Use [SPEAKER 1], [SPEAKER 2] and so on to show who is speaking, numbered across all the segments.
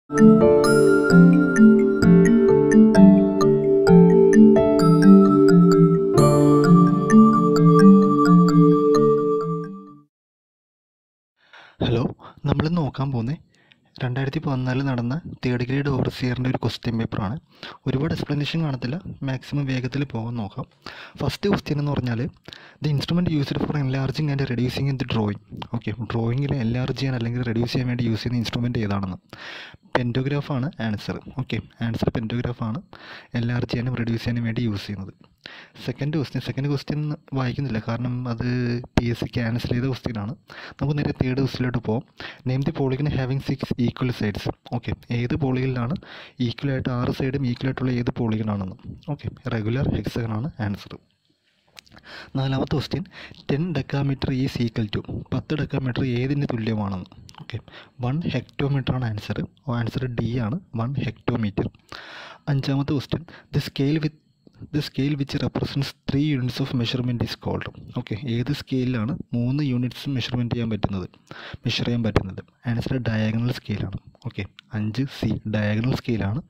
[SPEAKER 1] Hello, നമ്മളിന്ന് നോക്കാൻ പോകുന്നത് 2014 നടന്ന തേർഡ് ഗ്രേഡ് ഓവർസിയറിൻ്റെ ഒരു ക്വസ്റ്റ്യൻ പേപ്പറാണ്. ഒരുപാട് എക്സ്പ്ലനേഷൻ കാണത്തില്ല, മാക്സിമം വേഗത്തിൽ പോകാൻ നോക്കാം. ഫസ്റ്റ് ക്വസ്റ്റ്യൻ എന്ന് പറഞ്ഞാൽ the instrument used for enlarging and reducing in the drawing. Okay, ഡ്രോയിങ്ങിൽ എൻലാർജ് ചെയ്യാൻ അല്ലെങ്കിൽ റെഡ്യൂസ് ചെയ്യാൻ വേണ്ടി യൂസ് ചെയ്യുന്ന ഇൻസ്ട്രുമെൻറ്റ് ഏതാണെന്ന്. പെൻറ്റോഗ്രാഫാണ് ആൻസർ. ഓക്കെ, ആൻസർ പെൻറ്റോഗ്രാഫാണ് എൻലാർജ് ചെയ്യാനും റെഡ്യൂസ് ചെയ്യാനും വേണ്ടി യൂസ് ചെയ്യുന്നത്. സെക്കൻഡ് ക്വസ്റ്റ്യൻ വായിക്കുന്നില്ല, കാരണം അത് PSC ക്യാൻസൽ ചെയ്ത ക്വസ്റ്റ്യനാണ്. നമുക്ക് നേരെ തേർഡ് ക്വസ്റ്റ്യനിലോട്ട് പോകാം. Name the polygon having 6 equal sides. Okay, ഏത് പോളിഗണിലാണ് ഈക്വലായിട്ട് 6 സൈഡും ഈക്വലായിട്ടുള്ള ഏത് പോളിഗണാണെന്ന്. ഓക്കെ, റെഗുലർ ഹെക്സഗണാണ് ആൻസർ. നാലാമത്തെ question 10 decametre is equal to. 10 decametre ഏതിന് തുല്യമാണെന്ന്. ഓക്കെ, 1 ഹെക്ടോമീറ്ററാണ് ആൻസർ. ആൻസർ D ആണ്, 1 ഹെക്ടോമീറ്റർ. അഞ്ചാമത്തെ question the scale which represents 3 units of measurement is called. Okay, ഏത് സ്കെയിലാണ് 3 യൂണിറ്റ്സ് മെഷർ ചെയ്യാൻ പറ്റുന്നത്. ആൻസർ ഡയഗണൽ സ്കെയിലാണ്. Okay, 5C diagonal സ്കെയിലാണ്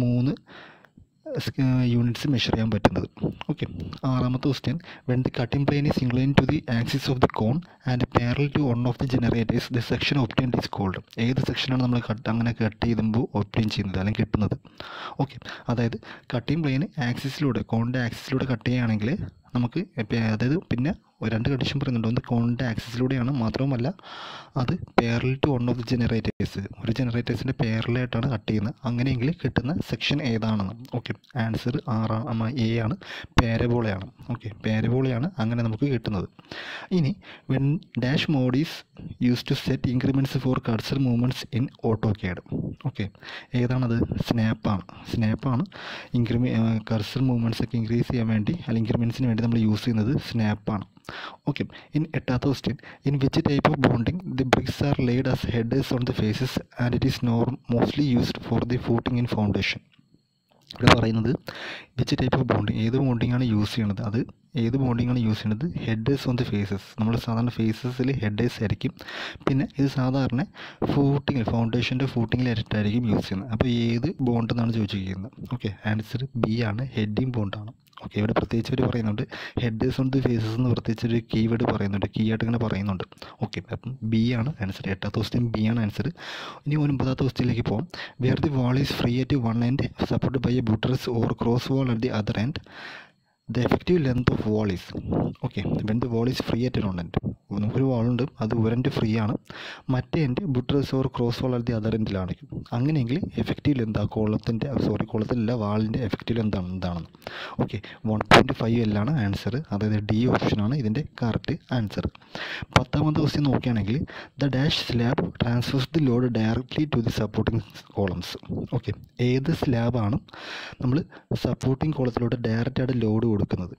[SPEAKER 1] 3 units measure ചെയ്യാൻ പറ്റുന്നത്. ഓക്കെ, ആറാമത്തെ question when the cutting plane is inclined to the axis of the cone and parallel to one of the generators the section obtained is called. ഏത് സെക്ഷനാണ് നമ്മൾ അങ്ങനെ cut ചെയ്യുമ്പോൾ obtain ചെയ്യുന്നത് അല്ലെങ്കിൽ കിട്ടുന്നത്. ഓക്കെ, അതായത് കട്ടിംഗ് പ്ലെയിൻ കോണിൻ്റെ ആക്സിസിലൂടെ കട്ട് ചെയ്യുകയാണെങ്കിൽ നമുക്ക് അതായത് പിന്നെ 2 കണ്ടീഷൻ പറയുന്നുണ്ട്. ഒന്ന് കോണിൻ്റെ ആക്സിസിലൂടെയാണ്, മാത്രവുമല്ല അത് parallel to one of the generators, ഒരു ജനറേറ്റേഴ്സിൻ്റെ പാരലായിട്ടാണ് കട്ട് ചെയ്യുന്നത്. അങ്ങനെയെങ്കിൽ കിട്ടുന്ന സെക്ഷൻ ഏതാണെന്ന്. ഓക്കെ, ആൻസർ A ആണ്, പാരബോളയാണ്. ഓക്കെ, പാരബോളയാണ് അങ്ങനെ നമുക്ക് കിട്ടുന്നത്. ഇനി when dash mode is use to set increments for cursor movements in AutoCAD. Okay, ഏതാണത്? സ്നാപ്പാണ് കർസർ മൂവ്മെൻറ്റ്സ് ഒക്കെ ഇൻക്രീസ് ചെയ്യാൻ വേണ്ടി അല്ലെങ്കിൽ ഇൻക്രിമെൻറ്റ്സിന് വേണ്ടി നമ്മൾ യൂസ് ചെയ്യുന്നത് സ്നാപ്പാണ്. ഓക്കെ, എട്ടാമത്തെ question in which type of bonding the bricks are laid as headers on the faces and it is mostly used for the footing in foundation. ഇവിടെ പറയുന്നത് വിച്ച് ടൈപ്പ് ഓഫ് ബോണ്ടിങ്, ഏത് ബോണ്ടിങ്ങാണ് use ചെയ്യുന്നത്. Headers on the faces. നമ്മൾ സാധാരണ ഫേസസിൽ headers ആയിരിക്കും. പിന്നെ ഇത് സാധാരണ ഫൗണ്ടേഷൻ്റെ ഫൂട്ടിങ്ങിലായിട്ടായിരിക്കും യൂസ് ചെയ്യുന്നത്. അപ്പോൾ ഏത് ബോണ്ട് എന്നാണ് ചോദിച്ചിരിക്കുന്നത്. ഓക്കെ, ആൻസർ B ആണ്, ഹെഡിങ് ബോണ്ടാണ്. ഓക്കെ, ഇവിടെ പ്രത്യേകിച്ച് ഒരു പറയുന്നുണ്ട് ഹെഡേഴ്സ് ഓൺ ദി ഫേസസ് എന്ന് പ്രത്യേകിച്ചൊരു കീവേഡ് പറയുന്നുണ്ട്, കീ ആയിട്ട് ഇങ്ങനെ പറയുന്നുണ്ട്. ഓക്കെ, അപ്പം B ആണ് ആൻസർ. എട്ടാമത്തെ ക്വസ്റ്റ്യൻ B ആണ് ആൻസർ. ഇനി 9ാമത്തെ ക്വസ്റ്റ്യനിലേക്ക് പോകാം. Where the wall is free at one end supported by a buttress or cross wall at the other end the effective length of wall is. Okay, when the wall is free at one end, നമുക്കൊരു വാളുണ്ട്, അത് ഒരു end free ആണ്, മറ്റേ end buttress or cross wall at the other എൻഡിലാണ്. അങ്ങനെയെങ്കിൽ effective length ആ കോളത്തിലല്ല വാളിൻ്റെ എഫക്റ്റീവ് ലെന്ത് എന്താണെന്ന്. ഓക്കെ, 1.5 L ആണ് ആൻസർ. അതായത് D ഓപ്ഷനാണ് ഇതിൻ്റെ കറക്റ്റ് ആൻസർ. 10ാമത്തെ ക്വസ്റ്റ്യൻ നോക്കുകയാണെങ്കിൽ the dash slab transfers the load directly to the supporting columns. Okay, ഏത് സ്ലാബാണ് നമ്മൾ സപ്പോർട്ടിംഗ് കോളത്തിലോട്ട് ഡയറക്റ്റായിട്ട് ലോഡ് കൊടുക്കുന്നത്.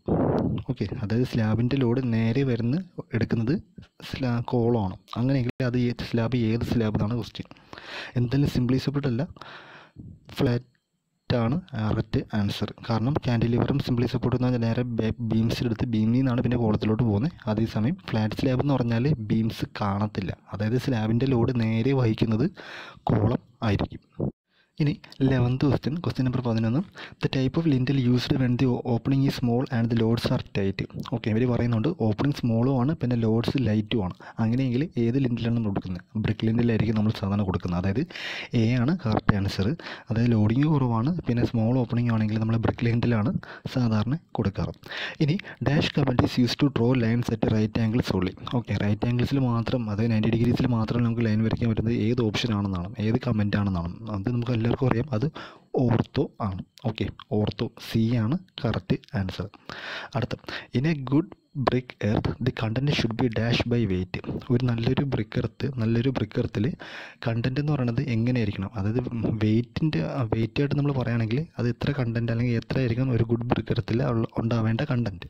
[SPEAKER 1] ഓക്കെ, അതായത് സ്ലാബിൻ്റെ ലോഡ് നേരെ എടുക്കുന്നത് കോളമാണ്. അങ്ങനെയെങ്കിൽ അത് ഏത് സ്ലാബ് എന്നാണ് ക്വസ്റ്റ്യൻ. എന്തായാലും സിംപ്ലിസിബിൾ അല്ല, ഫ്ലാറ്റ് ആണ് കറക്റ്റ് ആൻസർ. കാരണം ക്യാൻഡിലിവറും സിംപ്ലി സപ്പോർട്ട് എന്ന് പറഞ്ഞാൽ നേരെ ബീംസിലെടുത്ത് ബീമിൽ നിന്നാണ് പിന്നെ കോളത്തിലോട്ട് പോകുന്നത്. അതേസമയം ഫ്ലാറ്റ് സ്ലാബ് എന്ന് പറഞ്ഞാൽ ബീംസ് കാണത്തില്ല, അതായത് സ്ലാബിൻ്റെ ലോഡ് നേരെ വഹിക്കുന്നത് കോളം ആയിരിക്കും. ഇനി 11th question number 11. The type of lintel used when the opening is small and the loads are tight. Okay, ഇവർ പറയുന്നുണ്ട് ഓപ്പണിംഗ് സ്മോളും ആണ് പിന്നെ ലോഡ്സ് ലൈറ്റും ആണ്. അങ്ങനെയെങ്കിൽ ഏത് ലിൻറ്റലാണ് നമ്മൾ കൊടുക്കുന്നത്? ബ്രിക്ക് ലിൻറ്റലായിരിക്കും നമ്മൾ സാധാരണ കൊടുക്കുന്നത്. അതായത് A ആണ് കറക്റ്റ് ആൻസർ. അതായത് ലോഡിങ് കുറവാണ് പിന്നെ സ്മോൾ ഓപ്പണിംഗ് ആണെങ്കിൽ നമ്മൾ ബ്രിക്ക് ലിൻറ്റലാണ് സാധാരണ കൊടുക്കാറ്. ഇനി dash command is use to draw lines at right angles only. Okay, right ആംഗിൾസിൽ മാത്രം, അതായത് 90 ഡിഗ്രീസിൽ മാത്രം നമുക്ക് ലൈൻ വരയ്ക്കാൻ പറ്റുന്നത് ഏത് ഓപ്ഷൻ ആണെന്നാണ്, ഏത് കമൻ്റ് ആണെന്നാണ്. അത് നമുക്ക് എല്ലാവർക്കും അറിയാം, അത് ഓർത്തോ ആണ്. ഓക്കെ, ഓർത്തോ C ആണ് കറക്റ്റ് ആൻസർ. അടുത്ത in a good brick earth the content should be dash by weight. ഒരു നല്ലൊരു ബ്രിക്ക് എർത്തിൽ കണ്ടൻറ്റ് എന്ന് പറയുന്നത് എങ്ങനെയായിരിക്കണം, അതായത് വെയിറ്റായിട്ട് നമ്മൾ പറയുകയാണെങ്കിൽ അത് എത്ര കണ്ടൻറ്റ് അല്ലെങ്കിൽ എത്ര ആയിരിക്കണം ഒരു ഗുഡ് ബ്രിക്ക് എർത്തിൽ ഉണ്ടാവേണ്ട കണ്ടൻറ്റ്.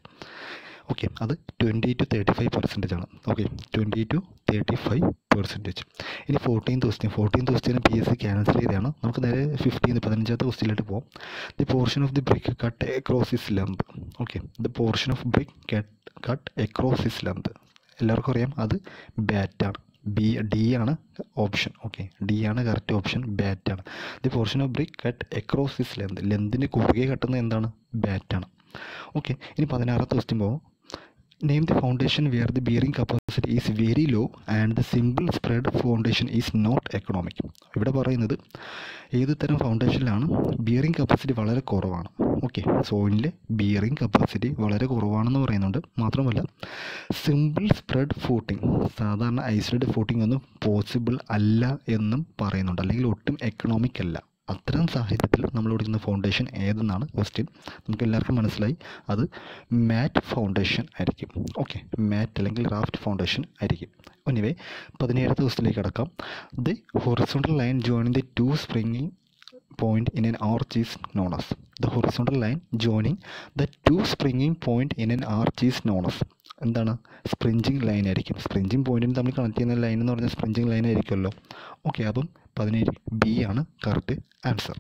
[SPEAKER 1] ഓക്കെ, അത് 20 to 35% ആണ്. Okay, 20 to 35%. ഇനി 14th ക്വസ്റ്റ്യൻ PSC ക്യാൻസൽ ചെയ്തതാണ്. നമുക്ക് നേരെ 15th ക്വസ്റ്റ്യനിലോട്ട് പോകാം. The portion of the brick cut across his length. Okay, the portion of brick cut across his length എല്ലാവർക്കും അറിയാം, അത് ബാറ്റാണ്. ഡി ആണ് ഓപ്ഷൻ. ഓക്കെ, ഡി ആണ് കറക്റ്റ് ഓപ്ഷൻ, ബാറ്റാണ്. The portion of brick cut across this ലെന്തിന് കുറുകെ കട്ടുന്നത് എന്താണ്? ബാറ്റാണ്. ഓക്കെ, ഇനി 16ാമത്തെ ക്വസ്റ്റ്യൻ പോകും. Name the foundation where the bearing capacity is very low and the simple spread foundation is not economic. ഇവിടെ പറയുന്നത് ഏത് തരം ഫൗണ്ടേഷനിലാണ് ബിയറിംഗ് കപ്പാസിറ്റി വളരെ കുറവാണ്. ഓക്കെ, സോയിലിലെ ബിയറിംഗ് കപ്പാസിറ്റി വളരെ കുറവാണെന്ന് പറയുന്നുണ്ട്. മാത്രമല്ല സിമ്പിൾ സ്പ്രെഡ് ഫൂട്ടിംഗ്, സാധാരണ ഐസൊലേറ്റഡ് ഫൂട്ടിംഗ് ഒന്നും പോസിബിൾ അല്ല എന്നും പറയുന്നുണ്ട്, അല്ലെങ്കിൽ ഒട്ടും എക്കണോമിക് അല്ല. അത്തരം സാഹചര്യത്തിൽ നമ്മൾ കൊടുക്കുന്ന ഫൗണ്ടേഷൻ ഏതെന്നാണ് ക്വസ്റ്റ്യൻ. നമുക്ക് എല്ലാവർക്കും മനസ്സിലായി, അത് മാറ്റ് ഫൗണ്ടേഷൻ ആയിരിക്കും. ഓക്കെ, മാറ്റ് അല്ലെങ്കിൽ റാഫ്റ്റ് ഫൗണ്ടേഷൻ ആയിരിക്കും. എനിവേ 17ാമത്തെ ക്വസ്റ്റ്യനിലേക്ക് കടക്കാം. The horizontal line joining the two springing point in an arch is known as. The horizontal line joining the two springing point in an arch is known as. എന്താണ്? Springing line ആയിരിക്കും. സ്പ്രിഞ്ചിങ് പോയിന്റിന് തമ്മിൽ connect ചെയ്യുന്ന line എന്ന് പറഞ്ഞാൽ സ്പ്രിഞ്ചിങ് line ആയിരിക്കുമല്ലോ. Okay, അപ്പം 17 B ആണ് കറക്റ്റ് ആൻസർ.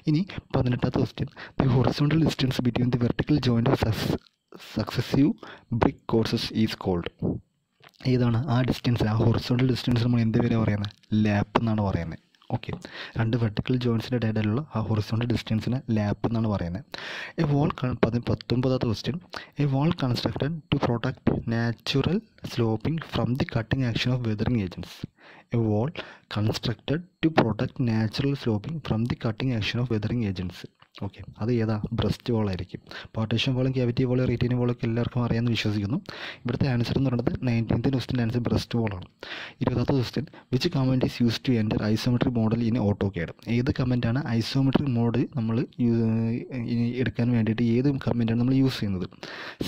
[SPEAKER 1] ഇനി 18ാമത്തെ question. The horizontal distance between the vertical joint of successive brick courses is called. ഏതാണ് ആ ഡിസ്റ്റൻസ്? ആ ഹൊറിസോണ്ടൽ ഡിസ്റ്റൻസ് നമ്മൾ എന്ത് പേരാണ് പറയുന്നത്? ലാപ്പ് എന്നാണ് പറയുന്നത്. ഓക്കെ, രണ്ട് വെർട്ടിക്കൽ ജോയിൻസിൻ്റെ ഇടയിലുള്ള ആ ഹൊറിസോണ്ടൽ ഡിസ്റ്റൻസിന് ലാപ്പ് എന്നാണ് പറയുന്നത്. എ വാൾ 19ാമത്തെ question. A wall constructed to protect natural sloping from the cutting action of weathering agents. A wall constructed to protect natural sloping from the cutting action of weathering agents. Okay, അത് ഏതാ? Breast വാൾ ആയിരിക്കും. Partition വാളും cavity വാളും retaining വാളൊക്കെ എല്ലാവർക്കും അറിയാമെന്ന് വിശ്വസിക്കുന്നു. ഇവിടുത്തെ answer എന്ന് പറയുന്നത് 19th ക്വസ്റ്റ്യൻ്റെ ആൻസർ ബ്രസ്റ്റ് വാളാണ്. 20ാമത്തെ question. Which command is use to enter isometric model in AutoCAD. ഏത് കമൻറ്റാണ് ഐസോമെട്രിക് മോഡ് നമ്മൾ എടുക്കാൻ വേണ്ടിയിട്ട് ഏത് കമൻറ്റാണ് നമ്മൾ യൂസ് ചെയ്യുന്നത്?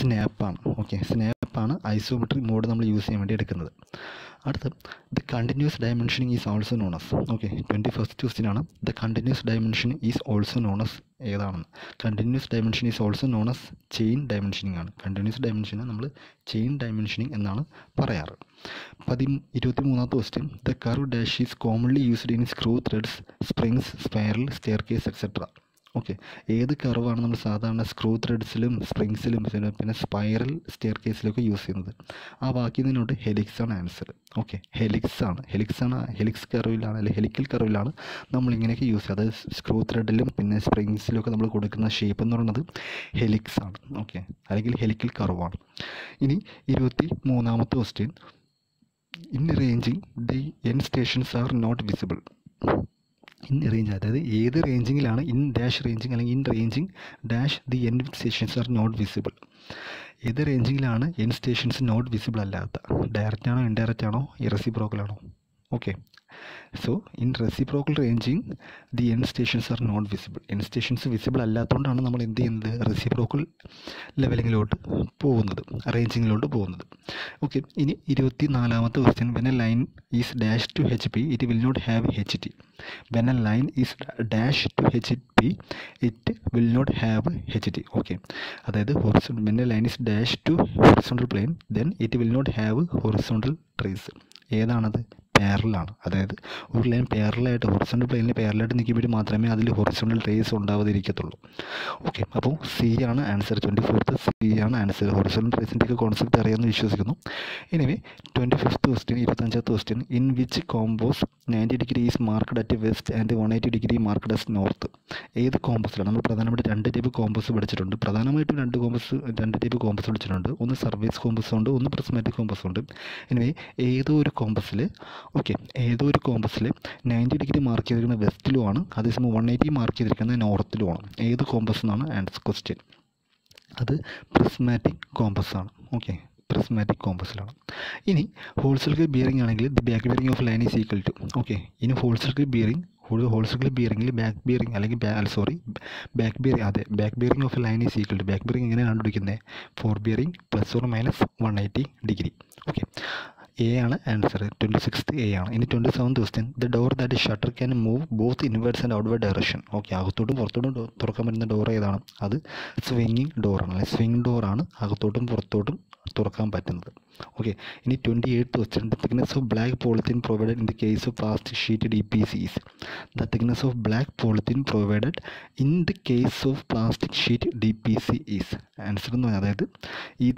[SPEAKER 1] സ്നാപ്പാണ്. ഓക്കെ, സ്നാപ്പാണ് ഐസോമെട്രിക് മോഡ് നമ്മൾ യൂസ് ചെയ്യാൻ വേണ്ടി എടുക്കുന്നത്. അടുത്ത the continuous dimensioning is also known as. Okay, 21st question ആണ്. The continuous dimension is also known as ഏതാണെന്ന്? Continuous dimension is also known as chain dimensioning ആണ്. കണ്ടിന്യൂസ് ഡയമെൻഷനെ നമ്മൾ ചെയിൻ ഡയമെൻഷനിങ് എന്നാണ് പറയാറ്. 23ാമത്തെ question. The curve dash is commonly used in screw threads, springs, spiral, staircase etcetera. Okay, ഏത് കർവാണ് നമ്മൾ സാധാരണ സ്ക്രൂ ത്രെഡ്സിലും സ്പ്രിങ്സിലും പിന്നെ സ്പൈറൽ സ്റ്റെയർ കേസിലൊക്കെ യൂസ് ചെയ്യുന്നത്? ആ വാക്കിയതിനോട് ഹെലിക്സ് ആണ് ആൻസർ. ഓക്കെ, ഹെലിക്സ് ആണ്. ഹെലിക്സ് കർവിലാണ്, അല്ലെങ്കിൽ ഹെലിക്കൽ കർവിലാണ് നമ്മൾ ഇങ്ങനെയൊക്കെ യൂസ് ചെയ്യുക. അതായത് സ്ക്രൂ ത്രെഡിലും പിന്നെ സ്പ്രിങ്സിലൊക്കെ നമ്മൾ കൊടുക്കുന്ന ഷേപ്പ് എന്ന് പറയുന്നത് ഹെലിക്സ് ആണ്. ഓക്കെ, അല്ലെങ്കിൽ ഹെലിക്കൽ കർവാണ്. ഇനി 23ാമത്തെ question. In ranging the end stations are not visible. In range, അതായത് ഏത് റേഞ്ചിങ്ങിലാണ് ഇൻ ഡാഷ് റേഞ്ചിങ് അല്ലെങ്കിൽ in ranging dash the end stations are not visible. ഏത് റേഞ്ചിങ്ങിലാണ് എൻ സ്റ്റേഷൻസ് നോട്ട് വിസിബിൾ അല്ലാത്ത? ഡയറക്റ്റ് ആണോ, ഇൻഡയറക്റ്റ് ആണോ, റെസിപ്രോക്കൽ ആണോ? Okay, so in reciprocal ranging the end stations are not visible. End stations visible അല്ലാത്തതുകൊണ്ടാണ് നമ്മൾ എന്ത് ചെയ്യുന്നത്? റെസിപ്രോക്കൽ ലെവലിങ്ങിലോട്ട് പോകുന്നത്, റേഞ്ചിങ്ങിലോട്ട് പോകുന്നത്. ഓക്കെ, ഇനി 24ാമത്തെ question. When a line is dash to H P it will not have H T. When a line is dash to H P it will not have H T. Okay, അതായത് when a line is dash to horizontal plane then it will not have horizontal trace. ഏതാണത്? പാരലാണ്. അതായത് ഒരു line പാരലായിട്ട് horizontal പ്ലെയിനിൽ പാരലായിട്ട് നിൽക്കുമ്പോൾ മാത്രമേ അതിൽ ഹൊറിസോണ്ടൽ ട്രേസ് ഉണ്ടാവാതിരിക്കത്തുള്ളൂ. ഓക്കെ, അപ്പോൾ സി ആണ് ആൻസർ. 24th സി ആണ് ആൻസർ. ഹൊറിസോണ്ടൽ ട്രേസിൻ്റെയൊക്കെ കോൺസെപ്റ്റ് അറിയാമെന്ന് വിശ്വസിക്കുന്നു. Anyway 25th question. 25ാമത്തെ question. In which compass 90 degree is marked at west and 180 degree marked at north. ഏത് കോമ്പസിലാണ്? നമ്മൾ പ്രധാനമായിട്ട് 2 ടൈപ്പ് കോമ്പസ് പഠിച്ചിട്ടുണ്ട്. പ്രധാനമായിട്ടും 2 ടൈപ്പ് കോമ്പസ് പഠിച്ചിട്ടുണ്ട്. ഒന്ന് സർവീസ് കോമ്പസ് ഉണ്ട്, ഒന്ന് പ്രിസ്മാറ്റിക് കോമ്പസ് ഉണ്ട്. എനിവേ ഏതോ ഒരു കോമ്പസിൽ 90 ഡിഗ്രി മാർക്ക് ചെയ്തിരിക്കുന്നത് വെസ്റ്റിലുമാണ്, അതേസമയം 180 മാർക്ക് ചെയ്തിരിക്കുന്നത് നോർത്തിലുമാണ്. ഏത് കോമ്പസ് എന്നാണ് ആൻസർ ക്വസ്റ്റ്യൻ? അത് പ്രിസ്മാറ്റിക് കോമ്പസ് ആണ്. ഓക്കെ, പ്രിസ്മാറ്റിക് കോമ്പസിലാണ്. ഇനി ഹോൾ സർക്കിൾ ബിയറിംഗ് ആണെങ്കിൽ the back bearing of line is equal to. Okay, ഇനി ഹോൾ സർക്കിൾ ബിയറിംഗിൽ ബാക്ക് ബിയറിംഗ് അല്ലെങ്കിൽ back bearing of line is equal to. Back bearing എങ്ങനെയാണ് കണ്ടുപിടിക്കുന്നത്? 4 bearing plus or minus 180 degree. Okay, A ആണ് answer. 26th A ആണ്. ഇനി 27th question. The door that shutter can move both inwards and outward direction. Okay, അകത്തോട്ടും പുറത്തോട്ടും തുറക്കാൻ പറ്റുന്ന door ഏതാണ്? അത് സ്വിങ്ങിങ് ഡോറാണ്. അല്ലെങ്കിൽ സ്വിങ് ഡോറാണ്. അകത്തോട്ടും പുറത്തോട്ടും തുറക്കാൻ പറ്റുന്നത്. ഓക്കെ, ഇനി 28th question, the thickness of black polythene provided in the case of plastic sheet DPC is. The thickness of black polythene provided in the case of plastic sheet DPC is. Answer എന്ന് പറഞ്ഞാൽ അതായത് ഈ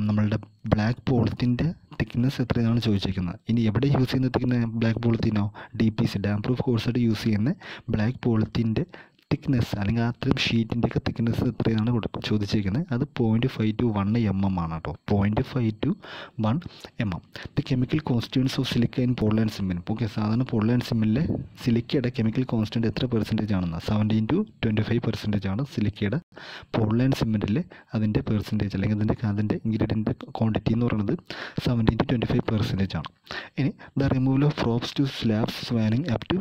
[SPEAKER 1] നമ്മളുടെ black പോളിത്തീൻ്റെ thickness എത്രയാണ് ചോദിച്ചിരിക്കുന്നത്. ഇനി എവിടെ യൂസ് ചെയ്യുന്ന ബ്ലാക്ക് പോളിത്തീനോ DPC, ഡാം പ്രൂഫ് കോഴ്സായിട്ട് യൂസ് ചെയ്യുന്ന ബ്ലാക്ക് പോളിത്തീൻ്റെ തിക്നെസ് അല്ലെങ്കിൽ അത്രയും ഷീറ്റിൻ്റെയൊക്കെ തിക്നെസ് എത്രയാണ് ചോദിച്ചിരിക്കുന്നത്. അത് 0.5 to 1 mm ആണ് കേട്ടോ. 0.5 to 1 mm. The chemical constituents of silica in Portland cement. Okay, സാധാരണ പോർട്ട്ലാൻഡ് സിമെൻറ്റിലെ സിലിക്കയുടെ കെമിക്കൽ കോൺസ്റ്റൻറ്റ് എത്ര പെർസെൻറ്റേജ് ആണെന്ന് 17 to 25% ആണ് സിലിക്കയുടെ പോർട്ട്ലാൻഡ് സിമെൻറ്റിൽ അതിൻ്റെ പെർസെൻറ്റേജ് അല്ലെങ്കിൽ അതിൻ്റെ ഇൻഗ്രീഡിയൻ്റ് ക്വാണ്ടിറ്റി എന്ന് പറയുന്നത് 17 to 25% ആണ്. ഇനി the removal of props to slabs spanning up to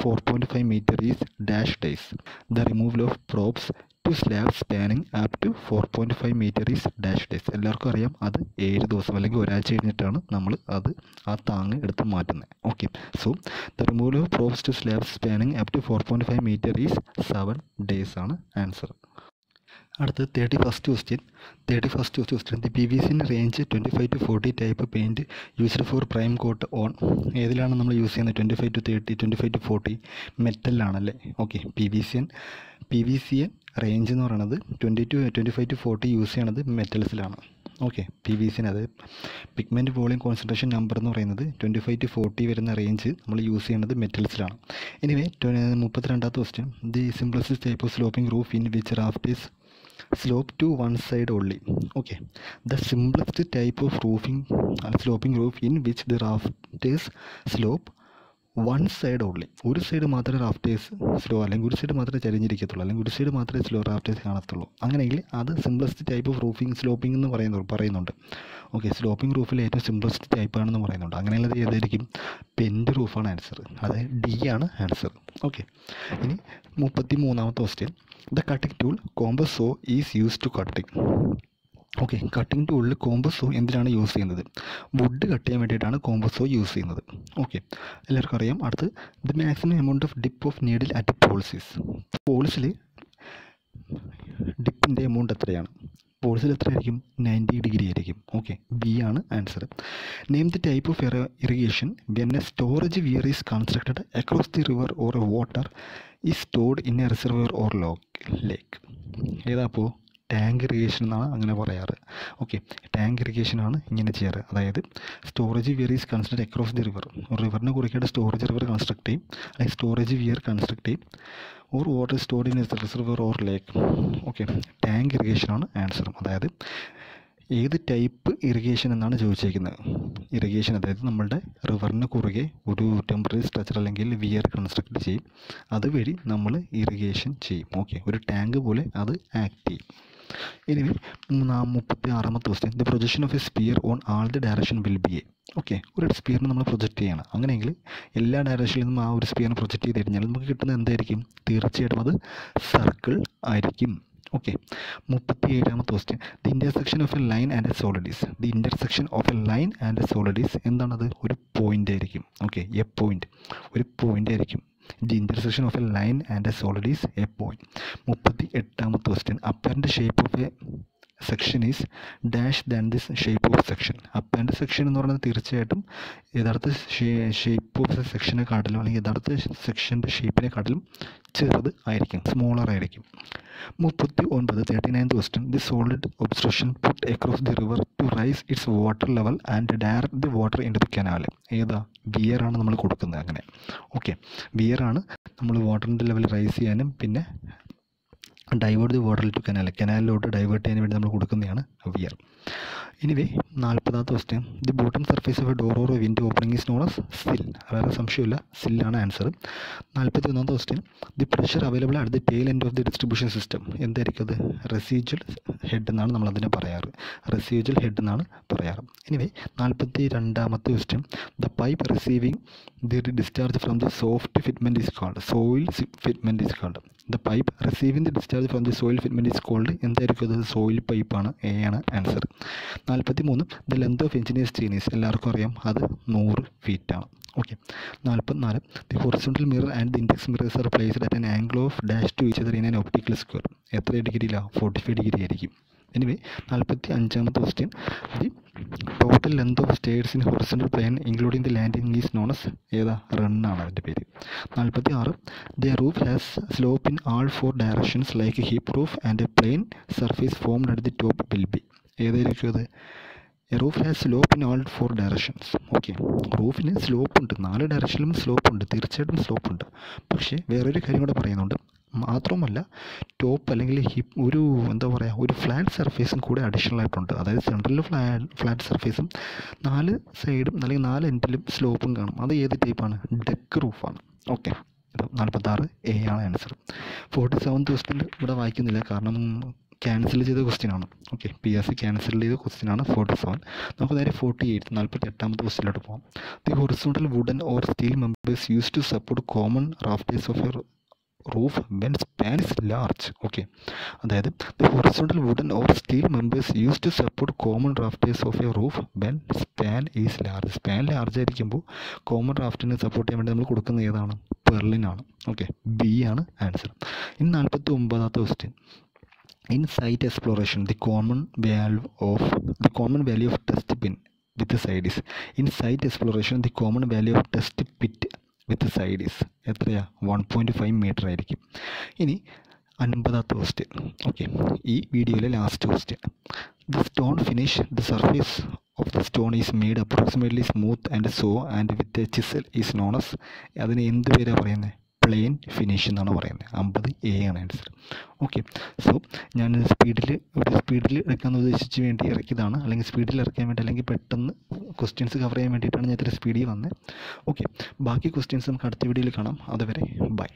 [SPEAKER 1] 4.5 meter is dash days. The removal of props to slabs spanning up to 4.5 meter is dash days. എല്ലാവർക്കും അറിയാം അത് 7 ദിവസം അല്ലെങ്കിൽ ഒരാഴ്ച കഴിഞ്ഞിട്ടാണ് നമ്മൾ ആ താങ്ങ് എടുത്ത് മാറ്റുന്നത്. ഓക്കെ, so the removal of props to slabs spanning up to 4.5 meter is 7 days ആണ് ആൻസർ. അടുത്ത് 31st question. The PVC in range 25 to 40 type paint used for prime coat on. ഏതിലാണ് നമ്മൾ യൂസ് ചെയ്യുന്നത്? 25 to 30, 25 to 40 മെറ്റലിലാണല്ലേ. Okay, PVC range എന്ന് പറയുന്നത് 25 to 40 use ചെയ്യണത് മെറ്റൽസിലാണ്. Okay, PVC അത് pigment volume concentration number എന്ന് പറയുന്നത് 25 to 40 വരുന്ന റേഞ്ച് നമ്മൾ യൂസ് ചെയ്യുന്നത് മെറ്റൽസിലാണ്. Anyway 32th question. The simplest type of sloping roof in which rafters slope to one side only. Okay, the simplest type of sloping roof in which the rafters slope one side only. ഒരു side മാത്രമേ rafters slow അല്ലെങ്കിൽ ഒരു side മാത്രമേ ചരിഞ്ഞിരിക്കത്തുള്ളൂ അല്ലെങ്കിൽ ഒരു side മാത്രമേ slow rafters കാണത്തുള്ളൂ. അങ്ങനെയെങ്കിൽ അത് സിംപ്ലസ്റ്റ് ടൈപ്പ് ഓഫ് സ്ലോപ്പിംഗ് എന്ന് പറയുന്നുണ്ട്. ഓക്കെ, സ്ലോപ്പിംഗ് റൂഫിൽ ഏറ്റവും സിംപ്ലസ്റ്റ് ടൈപ്പ് ആണെന്ന് പറയുന്നുണ്ട്. അങ്ങനെയുള്ളത് ഏതായിരിക്കും? പെൻഡ് റൂഫാണ് ആൻസർ, അതായത് D ആണ് ആൻസർ. ഓക്കെ, ഇനി 33th question. The cutting tool compass saw is use to cutting. Okay, cutting ടൂളിൽ കോമ്പസ് സോ എന്തിനാണ് യൂസ് ചെയ്യുന്നത്? വുഡ് കട്ട് ചെയ്യാൻ വേണ്ടിയിട്ടാണ് കോമ്പസ് സോ യൂസ് ചെയ്യുന്നത്. ഓക്കെ, എല്ലാവർക്കും അറിയാം. അടുത്ത് the maximum amount of dip of needle at poles is. പോൾസിൽ ഡിപ്പിൻ്റെ എമൗണ്ട് എത്രയാണ്? പോൾസിൽ എത്രയായിരിക്കും? 90 degree ആയിരിക്കും. ഓക്കെ, B ആണ് answer. Name the type of irrigation when a storage weir is constructed across the river or water is stored in a reservoir or lake. ഏതാ അപ്പോൾ? Tank irrigation എന്നാണ് അങ്ങനെ പറയാറ്. ഓക്കെ, ടാങ്ക് ഇറിഗേഷനാണ് ഇങ്ങനെ ചെയ്യാറ്. അതായത് storage weir is construct across the river. റിവറിനെ കുറിക്കായിട്ട് സ്റ്റോറേജ് റിവർ കൺസ്ട്രക്ട് ചെയ്യും അല്ലെങ്കിൽ സ്റ്റോറേജ് വിയർ കൺസ്ട്രക്ട് ചെയ്യും. Or water stored in reservoir or lake. Okay, tank ഇറിഗേഷനാണ് ആൻസർ. അതായത് ഏത് ടൈപ്പ് ഇറിഗേഷൻ എന്നാണ് ചോദിച്ചിരിക്കുന്നത്. ഇറിഗേഷൻ അതായത് നമ്മളുടെ റിവറിന് കുറുകെ ഒരു ടെമ്പററി സ്ട്രക്ചർ അല്ലെങ്കിൽ വിയർ കൺസ്ട്രക്ട് ചെയ്യും. അതുവഴി നമ്മൾ ഇറിഗേഷൻ ചെയ്യും. ഓക്കെ, ഒരു ടാങ്ക് പോലെ അത് ആക്ട് ചെയ്യും. ഇനി 36th question. The projection of a sphere on all the direction will be a. Okay, ഒരു സ്പിയറിനെ നമ്മൾ പ്രൊജക്റ്റ് ചെയ്യണം. അങ്ങനെയെങ്കിൽ എല്ലാ ഡയറക്ഷനിൽ നിന്നും ആ ഒരു സ്പിയറിനെ പ്രൊജക്റ്റ് ചെയ്ത് കഴിഞ്ഞാൽ നമുക്ക് കിട്ടുന്നത് എന്തായിരിക്കും? തീർച്ചയായിട്ടും അത് സർക്കിൾ ആയിരിക്കും. Okay, 37th question. The intersection of a line and a solid is. The intersection of a line and a solid is എന്താണത്? ഒരു പോയിൻ്റ് ആയിരിക്കും. ഓക്കെ, എ പോയിൻ്റ്, ഒരു പോയിൻ്റ് ആയിരിക്കും. The intersection of a line and a solid is a point. 38th question. Apparent shape of a section is dash than this shape of section. Apparent section എന്ന് പറയുന്നത് തീർച്ചയായിട്ടും യഥാർത്ഥ shape of സെക്ഷനെക്കാട്ടിലും അല്ലെങ്കിൽ യഥാർത്ഥ സെക്ഷൻ്റെ ഷേപ്പിനെക്കാട്ടിലും ചെറുത് ആയിരിക്കും, സ്മോളർ ആയിരിക്കും. 39th question. The solid obstruction put across the river to raise its water level and direct the water into the canal. ഏതാ? വിയറാണ് നമ്മൾ കൊടുക്കുന്നത്. അങ്ങനെ ഓക്കെ, വിയറാണ് നമ്മൾ വാട്ടറിൻ്റെ ലെവൽ റൈസ് ചെയ്യാനും പിന്നെ ഡൈവേർട്ട് ദി വാട്ടർ ടു കനാലിലോട്ട് ഡൈവേർട്ട് ചെയ്യാൻ വേണ്ടി നമ്മൾ കൊടുക്കുന്നതാണ് weir. Anyway 40th question. The bottom surface of a door or window opening is known as sill. വേറെ സംശയമില്ല, സില്ലാണ് answer. 41th question. The pressure available at the tail end of the distribution system. എന്തായിരിക്കും അത്? Residual head എന്നാണ് നമ്മളതിനെ പറയാറ്. Residual head എന്നാണ് പറയാറ്. Anyway 42th question. The pipe receiving the discharge from the soft fitment is called. Soil fitment is called. The pipe receiving the discharge from the soil fitment is called. എന്തായിരിക്കും അത്? സോയിൽ പൈപ്പാണ്. A ആണ് answer. 43. The length of engineers chain is. എല്ലാവർക്കും അറിയാം അത് 100 feet ആണ്. Okay, 44. The horizontal mirror and the index mirrors are placed at an angle of dash to each other in an optical square. എത്ര ഡിഗ്രിയിലാണ്? 45 degree ആയിരിക്കും. Anyway 45ാമത്തെ question, the total length of stairs in horizontal plane including the landing is known as ഏതാ? റണ്ണാണ് അതിൻ്റെ പേര്. 46, the roof has slope in all 4 directions like hip roof and a plane surface formed at the top will be. ഏതായിരിക്കും അത്? A roof has slope in all 4 directions. Okay, റൂഫിന് slope ഉണ്ട്, 4 ഡയറക്ഷനിലും slope ഉണ്ട്, തീർച്ചയായിട്ടും സ്ലോപ്പ് ഉണ്ട്. പക്ഷേ വേറൊരു കാര്യം കൂടെ പറയുന്നുണ്ട്. മാത്രമല്ല ടോപ്പ് അല്ലെങ്കിൽ ഹിപ്പ് ഒരു എന്താ പറയുക, ഒരു ഫ്ലാറ്റ് സർഫേസും കൂടെ അഡീഷണൽ ആയിട്ടുണ്ട്. അതായത് സെൻട്രലിൽ ഫ്ലാറ്റ് സർഫേസും 4 സൈഡും അല്ലെങ്കിൽ 4 എൻഡിലും സ്ലോപ്പും കാണും. അത് ഏത് ടൈപ്പാണ്? ഡെക്ക് റൂഫാണ്. ഓക്കെ, ഇത് 46 എ ആണ് ആൻസർ. 47th ക്വസ്റ്റ്യൻ ഇവിടെ വായിക്കുന്നില്ല, കാരണം ക്യാൻസൽ ചെയ്ത ക്വസ്റ്റ്യനാണ്. ഓക്കെ, PSC ക്യാൻസൽ ചെയ്ത ക്വസ്റ്റ്യനാണ് 47. നമുക്ക് നേരെ 48, 48ാമത്തെ ക്വസ്റ്റ്യനിലോട്ട് പോകാം. The horizontal wooden or steel members use to support common rafters of a roof when span is large. Okay, അതായത് the horizontal wooden or steel members use to support common rafters of a roof when span is large. Span large ആയിരിക്കുമ്പോൾ common റാഫ്റ്റിന് support ചെയ്യാൻ വേണ്ടി നമ്മൾ കൊടുക്കുന്നത് ഏതാണ്? പെർലിനാണ്. Okay, B ആണ് ആൻസർ. ഇനി 49ാമത്തെ question, in site exploration the common value of test pin with the side is. In site exploration the common value of test pit with the side is എത്രയാ? 1.5 മീറ്റർ ആയിരിക്കും. ഇനി 50ാമത്തെ question. Okay, ഈ വീഡിയോയിലെ last question, the stone finish the surface of the stone is made approximately smooth and so and with a chisel is known S. അതിന് എന്ത് പേരാണ് പറയുന്നത്? Plain finish എന്നാണ് പറയുന്നത്. 50 എ ആണ് ആൻസർ. ഓക്കെ, സോ ഞാൻ സ്പീഡിൽ എടുക്കാമെന്ന് ഉദ്ദേശിച്ച് വേണ്ടി ഇറക്കിയതാണ്, അല്ലെങ്കിൽ സ്പീഡിൽ ഇറക്കാൻ വേണ്ടി, അല്ലെങ്കിൽ പെട്ടെന്ന് ക്വസ്റ്റ്യൻസ് കവർ ചെയ്യാൻ വേണ്ടിയിട്ടാണ് ഞാൻ ഇത്ര സ്പീഡിൽ വന്നത്. ഓക്കെ, ബാക്കി ക്വസ്റ്റ്യൻസ് നമുക്ക് അടുത്ത വീഡിയോയിൽ കാണാം. അതുവരെ ബൈ.